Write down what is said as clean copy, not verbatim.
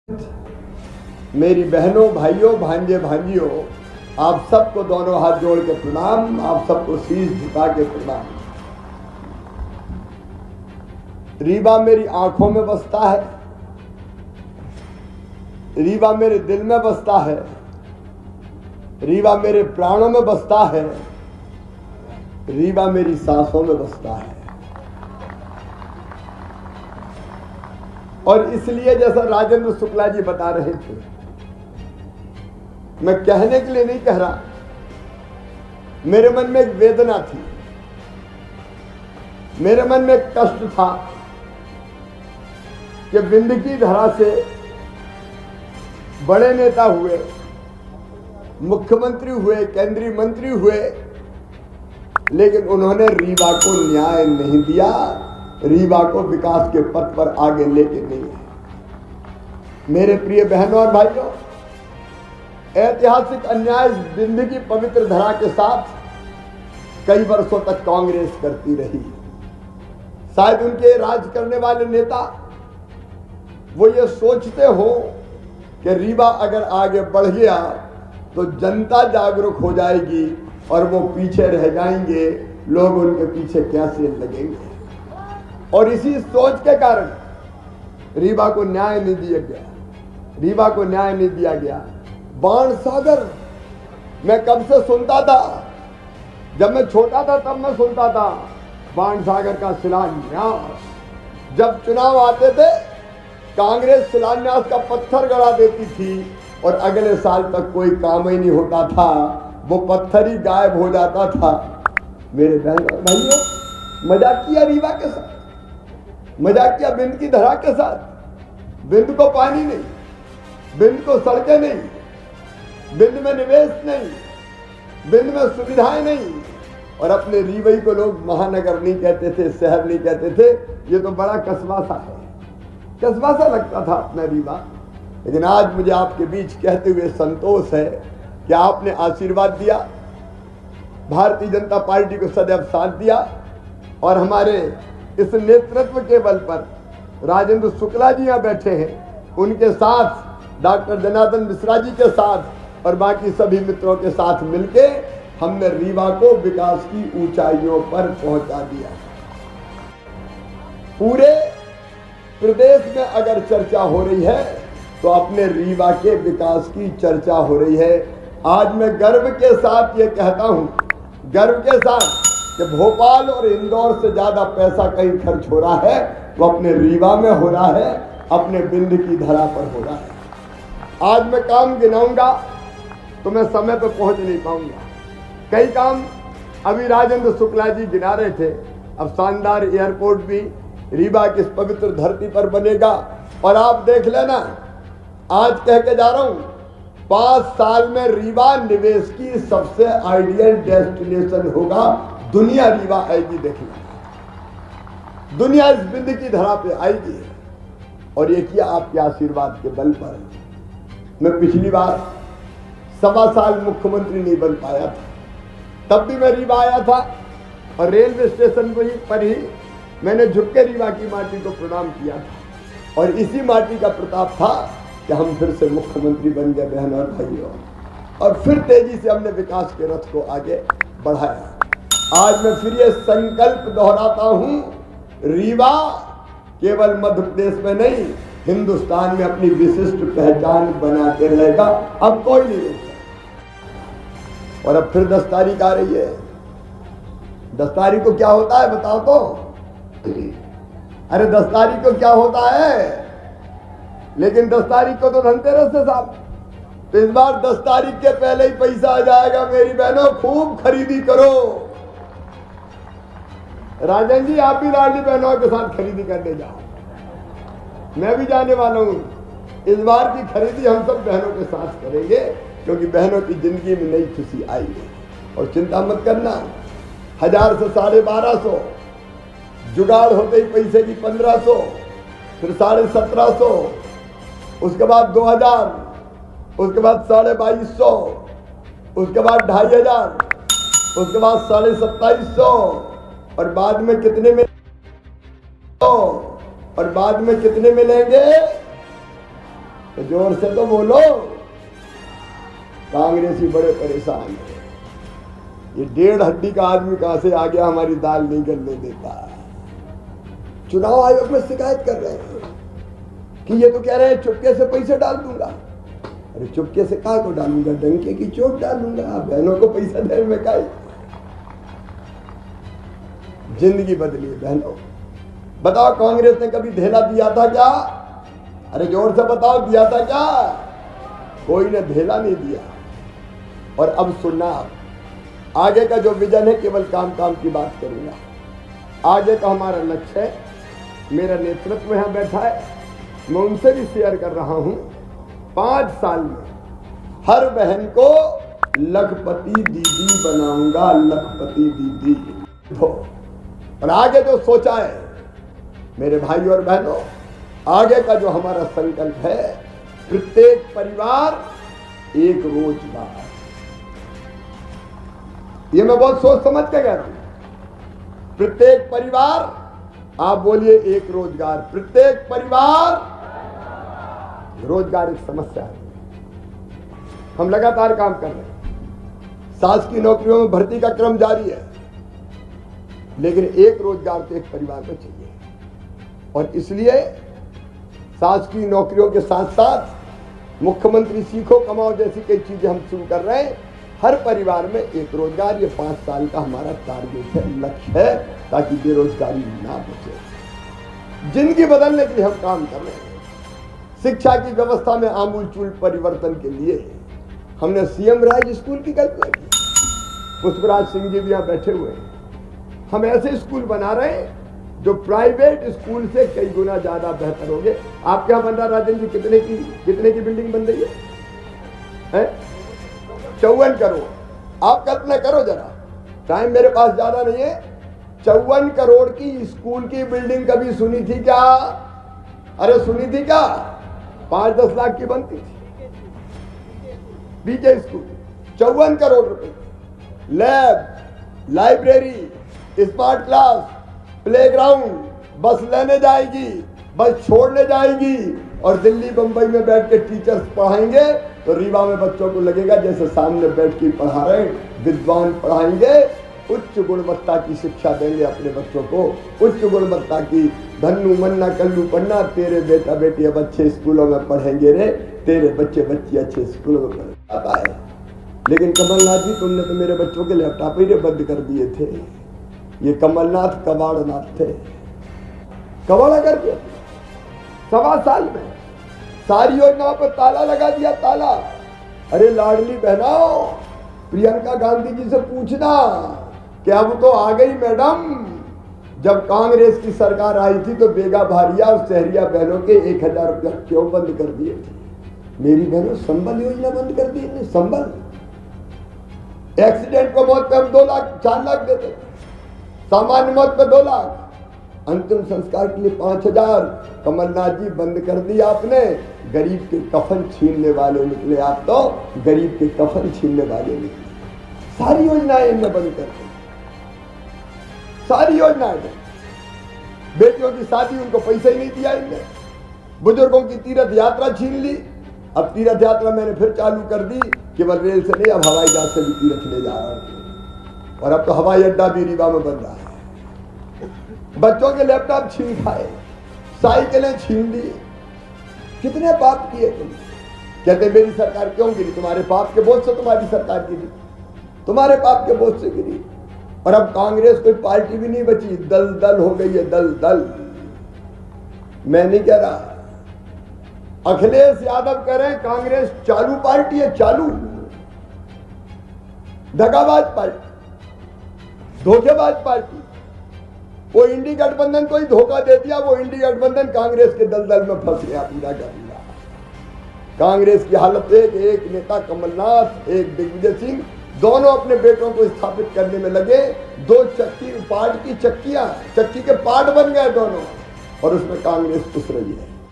मेरी बहनों, भाइयों, भांजे, भांजियों, आप सबको दोनों हाथ जोड़ के प्रणाम, आप सबको शीश झुका के प्रणाम। रीवा मेरी आंखों में बसता है, रीवा मेरे दिल में बसता है, रीवा मेरे प्राणों में बसता है, रीवा मेरी सांसों में बसता है। और इसलिए जैसा राजेंद्र शुक्ला जी बता रहे थे, मैं कहने के लिए नहीं कह रहा, मेरे मन में एक वेदना थी, मेरे मन में एक कष्ट था कि विंध्य की धरा से बड़े नेता हुए, मुख्यमंत्री हुए, केंद्रीय मंत्री हुए, लेकिन उन्होंने रीवा को न्याय नहीं दिया, रीवा को विकास के पथ पर आगे लेके नहीं है। मेरे प्रिय बहनों और भाइयों, ऐतिहासिक अन्याय विंध्य की पवित्र धरा के साथ कई वर्षों तक कांग्रेस करती रही। शायद उनके राज करने वाले नेता वो ये सोचते हो कि रीवा अगर आगे बढ़ गया तो जनता जागरूक हो जाएगी और वो पीछे रह जाएंगे, लोग उनके पीछे कैसे लगेंगे। और इसी सोच के कारण रीवा को न्याय नहीं दिया गया, रीवा को न्याय नहीं दिया गया। बाणसागर मैं कब से सुनता था, जब मैं छोटा था तब मैं सुनता था बाणसागर का शिलान्यास। जब चुनाव आते थे कांग्रेस शिलान्यास का पत्थर गड़ा देती थी और अगले साल तक कोई काम ही नहीं होता था, वो पत्थर ही गायब हो जाता था। मेरे बहन और भाइयों, मजाक किया रीवा के साथ, मजाक किया विंध्य की धरा के साथ। विंध्य को पानी नहीं, विंध्य को सड़कें नहीं, विंध्य में निवेश नहीं, विंध्य में सुविधाएं नहीं, और अपने रीवई को लोग महानगर नहीं कहते थे, शहर नहीं कहते थे, ये तो बड़ा कस्बा सा है, कस्बा सा लगता था अपना रीवा। लेकिन आज मुझे आपके बीच कहते हुए संतोष है कि आपने आशीर्वाद दिया, भारतीय जनता पार्टी को सदैव साथ दिया, और हमारे इस नेतृत्व के बल पर राजेंद्र शुक्ला जी यहाँ बैठे हैं, उनके साथ डॉक्टर जनार्दन मिश्रा जी के साथ और बाकी सभी मित्रों के साथ मिलके हमने रीवा को विकास की ऊंचाइयों पर पहुंचा दिया। पूरे प्रदेश में अगर चर्चा हो रही है तो अपने रीवा के विकास की चर्चा हो रही है। आज मैं गर्व के साथ ये कहता हूं, गर्व के साथ, कि भोपाल और इंदौर से ज्यादा पैसा कहीं खर्च हो रहा है वो अपने रीवा में हो रहा है, अपने विंध्य की धरा पर हो रहा है। आज मैं काम गिनाऊंगा तो मैं समय पर पहुंच नहीं पाऊंगा। कई काम अभी राजेंद्र शुक्ला जी गिना रहे थे। अब शानदार एयरपोर्ट भी रीवा की इस पवित्र धरती पर बनेगा, और आप देख लेना, आज कह के जा रहा हूं, 5 साल में रीवा निवेश की सबसे आइडियल डेस्टिनेशन होगा। दुनिया रीवा आएगी, देखना, दुनिया इस विंध्य की धरा पे आएगी, और ये किया आपके आशीर्वाद के बल पर। मैं पिछली बार 1.25 साल मुख्यमंत्री नहीं बन पाया था, तब भी मैं रीवा आया था, और रेलवे स्टेशन पर ही मैंने झुक के रीवा की माटी को प्रणाम किया था, और इसी माटी का प्रताप था कि हम फिर से मुख्यमंत्री बन गए बहन और भाइयों, और फिर तेजी से हमने विकास के रथ को आगे बढ़ाया। आज मैं फिर ये संकल्प दोहराता हूं, रीवा केवल मध्य प्रदेश में नहीं, हिंदुस्तान में अपनी विशिष्ट पहचान बना के रहेगा, अब कोई नहीं रोक सकता। और अब फिर 10 तारीख आ रही है। 10 तारीख को क्या होता है बताओ तो? अरे 10 तारीख को क्या होता है? लेकिन 10 तारीख को तो धनतेरस है साहब। तो इस बार 10 तारीख के पहले ही पैसा आ जाएगा। मेरी बहनों, खूब खरीदी करो। राजन जी, आप भी लाडली बहनों के साथ खरीदी करने जाओ, मैं भी जाने वाला हूं। इस बार की खरीदी हम सब बहनों के साथ करेंगे, क्योंकि बहनों की जिंदगी में नई खुशी आएगी। और चिंता मत करना, 1000 से 1250, जुगाड़ होते ही पैसे की 1500, फिर 1750, उसके बाद 2000, उसके बाद 2250, उसके बाद 2500, उसके बाद 2750, और बाद में कितने में, और बाद में कितने मिलेंगे? तो जोर से तो बोलो। कांग्रेसी बड़े परेशान है। ये 1.5 हड्डी का आदमी कहां से आ गया, हमारी दाल नहीं गलने देता। चुनाव आयोग में शिकायत कर रहे हैं कि ये तो कह रहे हैं चुपके से पैसे डाल दूंगा। अरे चुपके से कहा को डालूंगा, डंके की चोट डालूंगा। बहनों को पैसा देने में का जिंदगी बदली है बहनों। बताओ कांग्रेस ने कभी धेला दिया था क्या? अरे जोर से बताओ, दिया था क्या? कोई ने धेला नहीं दिया। और अब सुनना, आगे का जो विजन है, केवल काम काम की बात करूंगा। आगे का हमारा लक्ष्य है, मेरा नेतृत्व यहां बैठा है, मैं उनसे भी शेयर कर रहा हूं। 5 साल में हर बहन को लखपति दीदी बनाऊंगा, लखपति दीदी। और आगे जो सोचा है मेरे भाई और बहनों, आगे का जो हमारा संकल्प है, प्रत्येक परिवार एक रोजगार। ये मैं बहुत सोच समझ के कह रहा हूं। प्रत्येक परिवार, आप बोलिए एक रोजगार। प्रत्येक परिवार रोजगार एक समस्या है। हम लगातार काम कर रहे हैं। शासकीय नौकरियों में भर्ती का क्रम जारी है, लेकिन एक रोजगार तो एक परिवार में चाहिए। और इसलिए शासकीय नौकरियों के साथ साथ मुख्यमंत्री सीखो कमाओ जैसी कई चीजें हम शुरू कर रहे हैं। हर परिवार में एक रोजगार, ये 5 साल का हमारा टारगेट है, लक्ष्य है, ताकि बेरोजगारी ना बचे। जिंदगी बदलने के लिए हम काम कर रहे हैं। शिक्षा की व्यवस्था में आमूलचूल परिवर्तन के लिए हमने सीएम राज स्कूल की कल्पना की। पुष्पराज सिंह जी भी यहाँ बैठे हुए हैं। हम ऐसे स्कूल बना रहे हैं जो प्राइवेट स्कूल से कई गुना ज्यादा बेहतर होंगे। आपके यहाँ बन रहा, राजेंद्र जी, कितने की बिल्डिंग बन रही है? 54 करोड़। आप कल्पना करो जरा, टाइम मेरे पास ज्यादा नहीं है। 54 करोड़ की स्कूल की बिल्डिंग कभी सुनी थी क्या? अरे सुनी थी क्या? 5-10 लाख की बनती थी बीजे स्कूल। 54 करोड़ रुपए, lab, library, smart class, playground, बस लेने जाएगी, बस छोड़ने जाएगी, और दिल्ली बंबई में बैठ के टीचर्स पढ़ाएंगे तो रीवा में बच्चों को लगेगा जैसे सामने बैठ के पढ़ा रहे। विद्वान पढ़ाएंगे, उच्च गुणवत्ता की शिक्षा देंगे अपने बच्चों को, उच्च गुणवत्ता की। धन्नु मन्ना कल्लू पन्ना, तेरे बेटा बेटी अब अच्छे स्कूलों में पढ़ेंगे रे, तेरे बच्चे बच्ची अच्छे स्कूलों में पढ़ेंगे। है लेकिन कमलनाथ जी, तुमने तो मेरे बच्चों के लैपटॉप ही बंद कर दिए थे। ये कमलनाथ कबाड़नाथ थे, कबाड़ा कर दिया 1.25 साल में। सारी योजनाओं पर ताला लगा दिया, ताला। अरे लाडली बहनाओ, प्रियंका गांधी जी से पूछना कि अब तो आ गई मैडम। जब कांग्रेस की सरकार आई थी तो बेगा भारिया और शहरिया बहनों के 1000 रुपया क्यों बंद कर दिए थे? मेरी बहनों, संबल योजना बंद कर दी इन्हें। संबल, एक्सीडेंट को मौत पे हम 2 लाख 4 लाख देते थे, सामान्य मौत पे 2 लाख, अंतिम संस्कार के लिए 5000। कमलनाथ जी बंद कर दी आपने। गरीब के कफन छीनने वाले निकले आप, तो गरीब के कफन छीनने वाले निकले। सारी योजनाएं इनने बंद कर दी, सारी योजनाएं। बेटियों की शादी, उनको पैसा ही नहीं दिया इनने। बुजुर्गों की तीर्थ यात्रा छीन ली। अब तीर्थ यात्रा मैंने फिर चालू कर दी, केवल रेल से नहीं, अब हवाई जहाज से भी तीर्थ ले जा रहा हूं। और अब तो हवाई अड्डा भी रीवा में बन रहा है। बच्चों के लैपटॉप छीन खाए, साइकिलें छीन ली। कितने पाप किए तुम? कहते मेरी सरकार क्यों गिरी? तुम्हारे पाप के बोझ से तुम्हारी सरकार गिरी, तुम्हारे पाप के बोझ से गिरी। और अब कांग्रेस कोई पार्टी भी नहीं बची, दल दल हो गई है, दल दल। मैं नहीं कह रहा, अखिलेश यादव कह रहे हैं कांग्रेस चालू पार्टी है, चालू दगाबाज पार्टी, धोखेबाज पार्टी। वो इंडी गठबंधन को ही धोखा दे दिया। वो इंडी गठबंधन कांग्रेस के दलदल में फंस गया पूरा का पूरा। कांग्रेस की हालत एक नेता कमलनाथ, एक दिग्विजय सिंह, दोनों अपने बेटों को स्थापित करने में लगे। 2 चक्की पार्ट की चक्कियां, चक्की के पार्ट बन गए दोनों, और उसमें कांग्रेस घुस रही है।